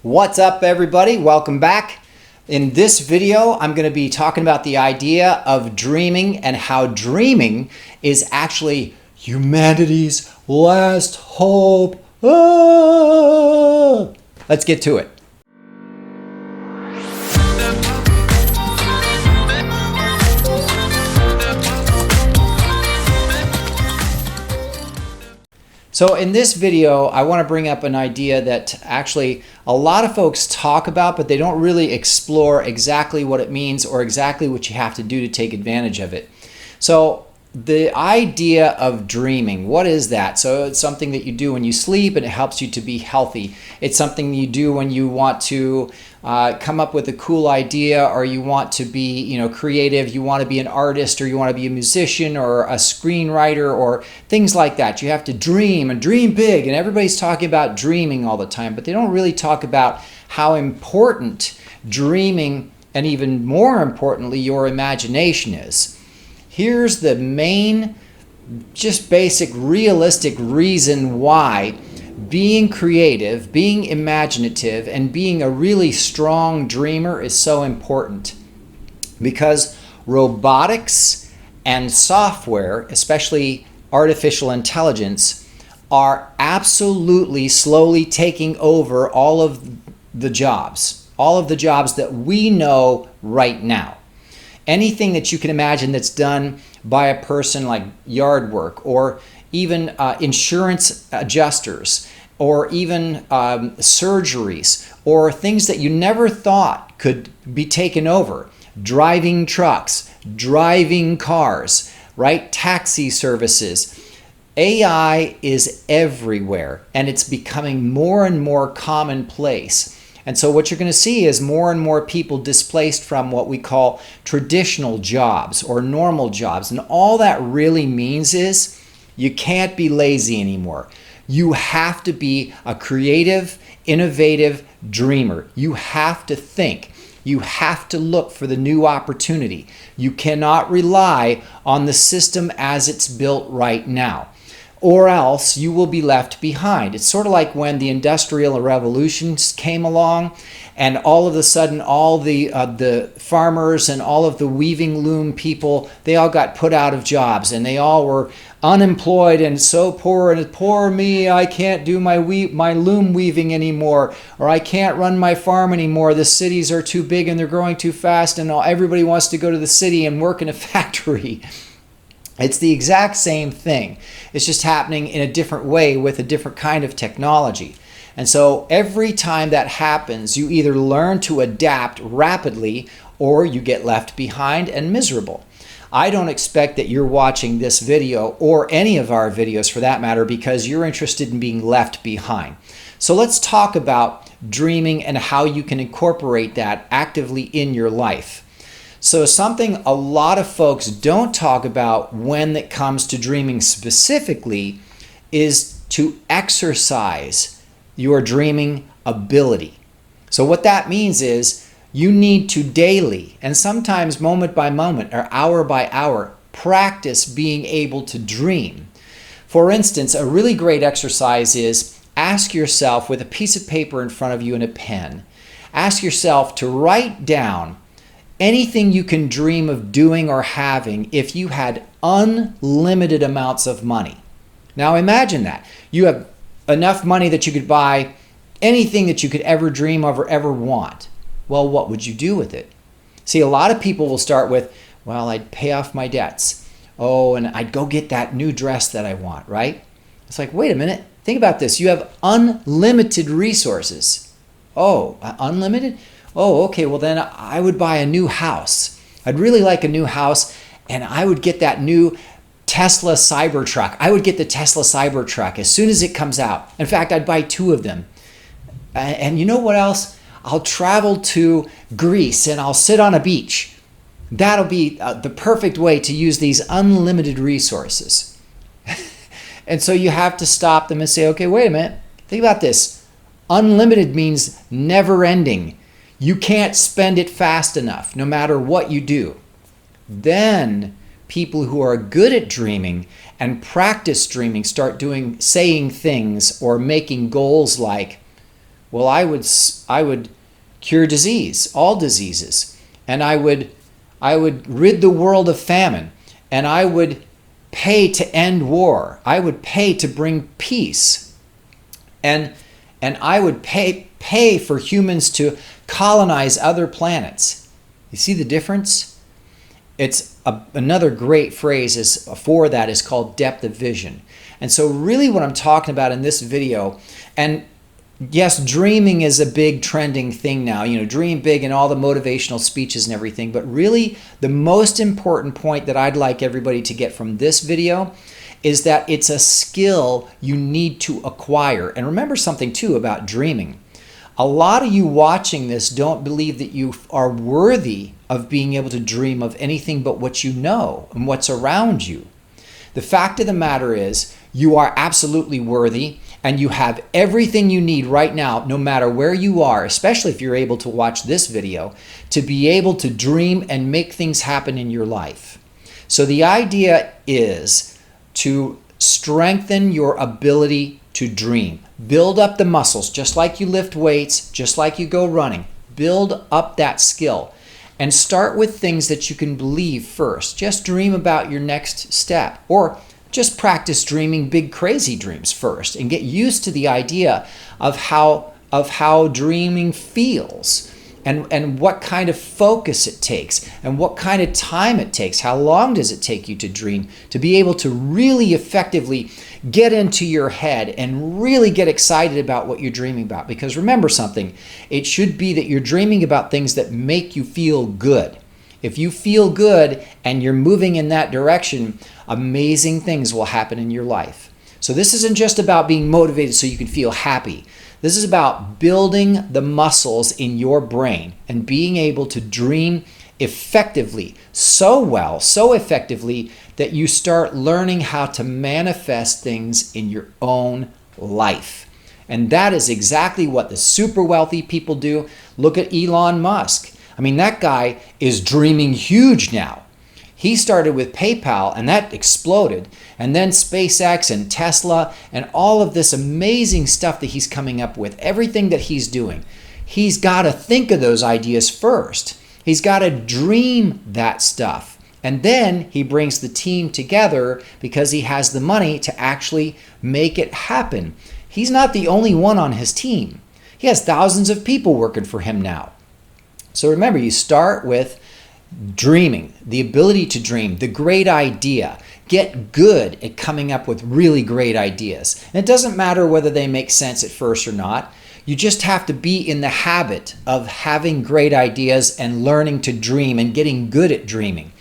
What's up, everybody? Welcome back. In this video, I'm going to be talking about the idea of dreaming and how dreaming is actually humanity's last hope. Let's get to it. So in this video, I want to bring up an idea that actually a lot of folks talk about, but they don't really explore exactly what it means or exactly what you have to do to take advantage of it. So the idea of dreaming, what is that? So it's something that you do when you sleep and it helps you to be healthy. It's something you do when you want to come up with a cool idea, or you want to be, creative, you want to be an artist, or you want to be a musician or a screenwriter or things like that. You have to dream and dream big, and everybody's talking about dreaming all the time, but they don't really talk about how important dreaming and, even more importantly, your imagination is. Here's the main, just basic, realistic reason why being creative, being imaginative, and being a really strong dreamer is so important. Because robotics and software, especially artificial intelligence, are absolutely slowly taking over all of the jobs that we know right now. Anything that you can imagine that's done by a person, like yard work, or even insurance adjusters, or even surgeries, or things that you never thought could be taken over. Driving trucks, driving cars, right? Taxi services. AI is everywhere, and it's becoming more and more commonplace. And so what you're going to see is more and more people displaced from what we call traditional jobs or normal jobs. And all that really means is you can't be lazy anymore. You have to be a creative, innovative dreamer. You have to think. You have to look for the new opportunity. You cannot rely on the system as it's built right now, or else you will be left behind. It's sort of like when the Industrial Revolution came along, and all of a sudden all the farmers and all of the weaving loom people, they all got put out of jobs, and they all were unemployed and so poor, and poor me, I can't do my loom weaving anymore, or I can't run my farm anymore. The cities are too big and they're growing too fast, and everybody wants to go to the city and work in a factory. It's the exact same thing. It's just happening in a different way with a different kind of technology. And so every time that happens, you either learn to adapt rapidly or you get left behind and miserable. I don't expect that you're watching this video, or any of our videos for that matter, because you're interested in being left behind. So let's talk about dreaming and how you can incorporate that actively in your life. So something a lot of folks don't talk about when it comes to dreaming specifically is to exercise your dreaming ability. So what that means is you need to daily, and sometimes moment by moment or hour by hour, practice being able to dream. For instance, a really great exercise is ask yourself, with a piece of paper in front of you and a pen, ask yourself to write down anything you can dream of doing or having if you had unlimited amounts of money. Now imagine that. You have enough money that you could buy anything that you could ever dream of or ever want. Well, what would you do with it? See, a lot of people will start with, well, I'd pay off my debts. Oh, and I'd go get that new dress that I want, right? It's like, wait a minute. Think about this. You have unlimited resources. Oh, unlimited? Oh, okay, well then I would buy a new house. I'd really like a new house, and I would get that new Tesla Cybertruck. I would get the Tesla Cybertruck as soon as it comes out. In fact, I'd buy 2 of them. And you know what else? I'll travel to Greece and I'll sit on a beach. That'll be the perfect way to use these unlimited resources. And so you have to stop them and say, okay, wait a minute. Think about this. Unlimited means never ending. You can't spend it fast enough, no matter what you do. Then people who are good at dreaming and practice dreaming start saying things or making goals like, Well, I would cure disease, all diseases, and I would rid the world of famine, and I would pay to end war. I would pay to bring peace, and I would pay for humans to colonize other planets. You see the difference? It's another great phrase for that is called depth of vision. And so really what I'm talking about in this video, and yes, dreaming is a big trending thing now, dream big and all the motivational speeches and everything, but really the most important point that I'd like everybody to get from this video is that it's a skill you need to acquire. And remember something too about dreaming. A lot of you watching this don't believe that you are worthy of being able to dream of anything but what you know and what's around you. The fact of the matter is you are absolutely worthy, and you have everything you need right now, no matter where you are, especially if you're able to watch this video, to be able to dream and make things happen in your life. So the idea is to strengthen your ability to dream. Build up the muscles, just like you lift weights, just like you go running. Build up that skill and start with things that you can believe first. Just dream about your next step, or just practice dreaming big crazy dreams first and get used to the idea of how dreaming feels. And what kind of focus it takes, and what kind of time it takes. How long does it take you to dream to be able to really effectively get into your head and really get excited about what you're dreaming about? Because remember something, it should be that you're dreaming about things that make you feel good. If you feel good and you're moving in that direction, amazing things will happen in your life. So this isn't just about being motivated so you can feel happy. This is about building the muscles in your brain and being able to dream effectively, so well, so effectively that you start learning how to manifest things in your own life. And that is exactly what the super wealthy people do. Look at Elon Musk. I mean, that guy is dreaming huge now. He started with PayPal and that exploded, and then SpaceX and Tesla and all of this amazing stuff that he's coming up with, everything that he's doing. He's got to think of those ideas first. He's got to dream that stuff. And then he brings the team together because he has the money to actually make it happen. He's not the only one on his team. He has thousands of people working for him now. So remember, you start with dreaming, the ability to dream, the great idea. Get good at coming up with really great ideas. And it doesn't matter whether they make sense at first or not. You just have to be in the habit of having great ideas and learning to dream and getting good at dreaming.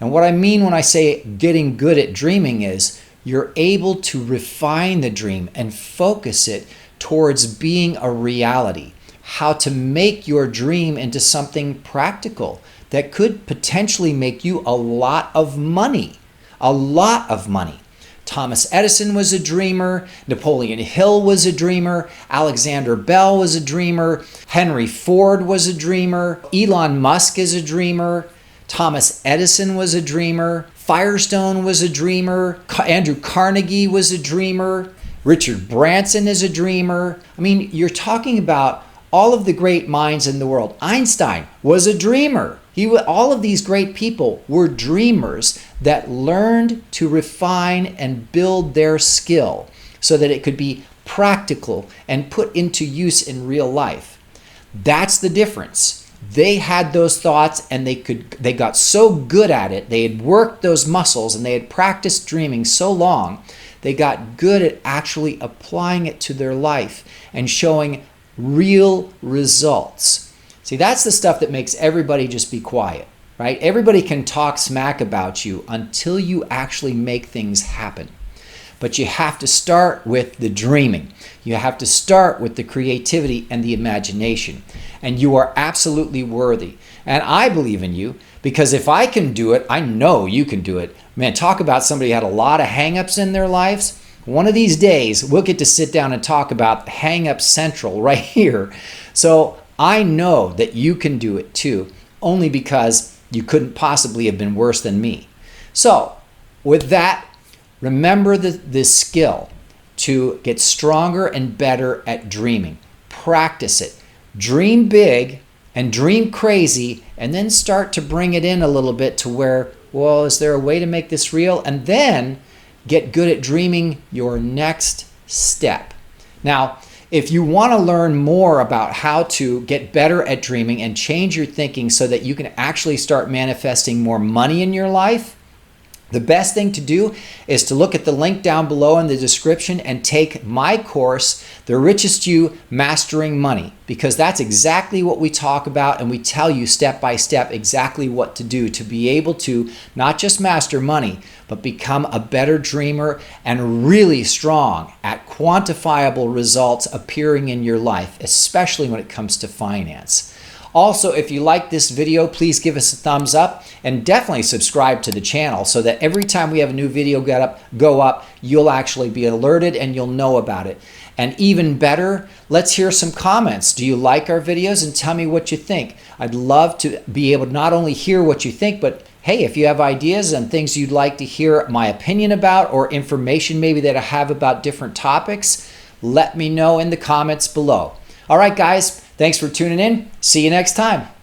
And what I mean when I say getting good at dreaming is you're able to refine the dream and focus it towards being a reality. How to make your dream into something practical that could potentially make you a lot of money. A lot of money. Thomas Edison was a dreamer. Napoleon Hill was a dreamer. Alexander Bell was a dreamer. Henry Ford was a dreamer. Elon Musk is a dreamer. Thomas Edison was a dreamer. Firestone was a dreamer. Andrew Carnegie was a dreamer. Richard Branson is a dreamer. I mean, you're talking about all of the great minds in the world. Einstein was a dreamer. All of these great people were dreamers that learned to refine and build their skill so that it could be practical and put into use in real life. That's the difference. They had those thoughts and they got so good at it. They had worked those muscles and they had practiced dreaming so long. They got good at actually applying it to their life and showing real results. See, that's the stuff that makes everybody just be quiet, right? Everybody can talk smack about you until you actually make things happen. But you have to start with the dreaming. You have to start with the creativity and the imagination. And you are absolutely worthy. And I believe in you because if I can do it, I know you can do it. Man, talk about somebody who had a lot of hang-ups in their lives. One of these days, we'll get to sit down and talk about Hang-Up Central right here. So I know that you can do it too, only because you couldn't possibly have been worse than me. So with that, remember the skill to get stronger and better at dreaming. practice it. Dream big and dream crazy, and then start to bring it in a little bit to where, well, is there a way to make this real? And then get good at dreaming your next step. Now, if you want to learn more about how to get better at dreaming and change your thinking so that you can actually start manifesting more money in your life, the best thing to do is to look at the link down below in the description and take my course, The Richest You Mastering Money, because that's exactly what we talk about, and we tell you step by step exactly what to do to be able to not just master money, but become a better dreamer and really strong at quantifiable results appearing in your life, especially when it comes to finance. Also, if you like this video, please give us a thumbs up and definitely subscribe to the channel so that every time we have a new video go up, you'll actually be alerted and you'll know about it. And even better, let's hear some comments. Do you like our videos? And tell me what you think. I'd love to be able to not only hear what you think, but hey, if you have ideas and things you'd like to hear my opinion about or information maybe that I have about different topics, let me know in the comments below. All right, guys, thanks for tuning in. See you next time.